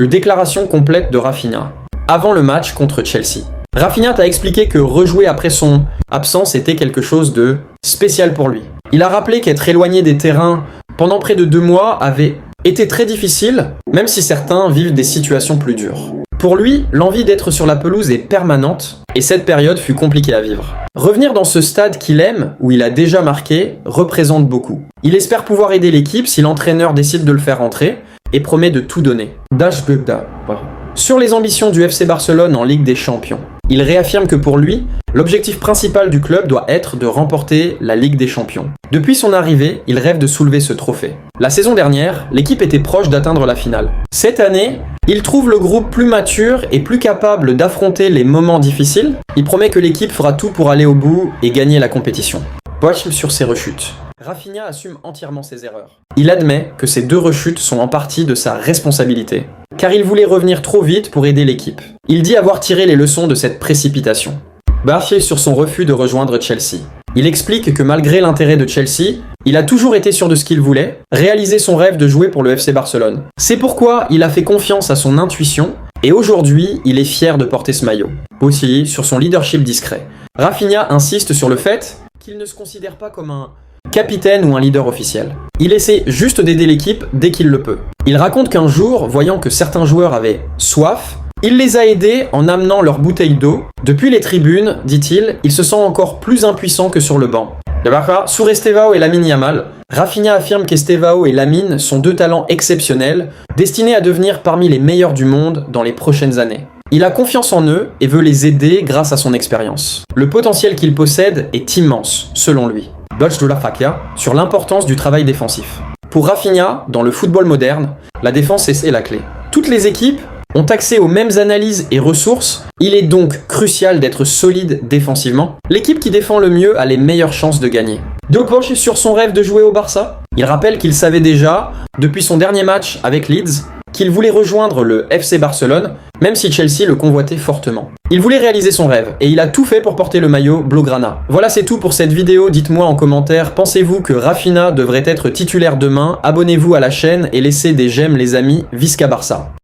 Une déclaration complète de Rafinha, avant le match contre Chelsea. Rafinha t'a expliqué que rejouer après son absence était quelque chose de spécial pour lui. Il a rappelé qu'être éloigné des terrains pendant près de 2 mois avait été très difficile, même si certains vivent des situations plus dures. Pour lui, l'envie d'être sur la pelouse est permanente, et cette période fut compliquée à vivre. Revenir dans ce stade qu'il aime, où il a déjà marqué, représente beaucoup. Il espère pouvoir aider l'équipe si l'entraîneur décide de le faire rentrer, et promet de tout donner. Sur les ambitions du FC Barcelone en Ligue des Champions, il réaffirme que pour lui, l'objectif principal du club doit être de remporter la Ligue des Champions. Depuis son arrivée, il rêve de soulever ce trophée. La saison dernière, l'équipe était proche d'atteindre la finale. Cette année, il trouve le groupe plus mature et plus capable d'affronter les moments difficiles. Il promet que l'équipe fera tout pour aller au bout et gagner la compétition. Poche sur ses rechutes. Rafinha assume entièrement ses erreurs. Il admet que ces 2 rechutes sont en partie de sa responsabilité, car il voulait revenir trop vite pour aider l'équipe. Il dit avoir tiré les leçons de cette précipitation. Barfier sur son refus de rejoindre Chelsea. Il explique que malgré l'intérêt de Chelsea, il a toujours été sûr de ce qu'il voulait, réaliser son rêve de jouer pour le FC Barcelone. C'est pourquoi il a fait confiance à son intuition, et aujourd'hui, il est fier de porter ce maillot. Aussi, sur son leadership discret. Rafinha insiste sur le fait qu'il ne se considère pas comme un capitaine ou un leader officiel. Il essaie juste d'aider l'équipe dès qu'il le peut. Il raconte qu'un jour, voyant que certains joueurs avaient soif, il les a aidés en amenant leur bouteille d'eau. Depuis les tribunes, dit-il, il se sent encore plus impuissant que sur le banc. Sur Estevao et Lamine Yamal, Rafinha affirme qu'Estevao et Lamine sont 2 talents exceptionnels, destinés à devenir parmi les meilleurs du monde dans les prochaines années. Il a confiance en eux et veut les aider grâce à son expérience. Le potentiel qu'ils possèdent est immense, selon lui. Sur l'importance du travail défensif. Pour Rafinha, dans le football moderne, la défense est la clé. Toutes les équipes ont accès aux mêmes analyses et ressources, il est donc crucial d'être solide défensivement. L'équipe qui défend le mieux a les meilleures chances de gagner. Dopoche sur son rêve de jouer au Barça. Il rappelle qu'il savait déjà, depuis son dernier match avec Leeds, qu'il voulait rejoindre le FC Barcelone, même si Chelsea le convoitait fortement. Il voulait réaliser son rêve, et il a tout fait pour porter le maillot Blaugrana. Voilà, c'est tout pour cette vidéo, dites-moi en commentaire, pensez-vous que Rafinha devrait être titulaire demain? Abonnez-vous à la chaîne et laissez des j'aime les amis, Visca Barça.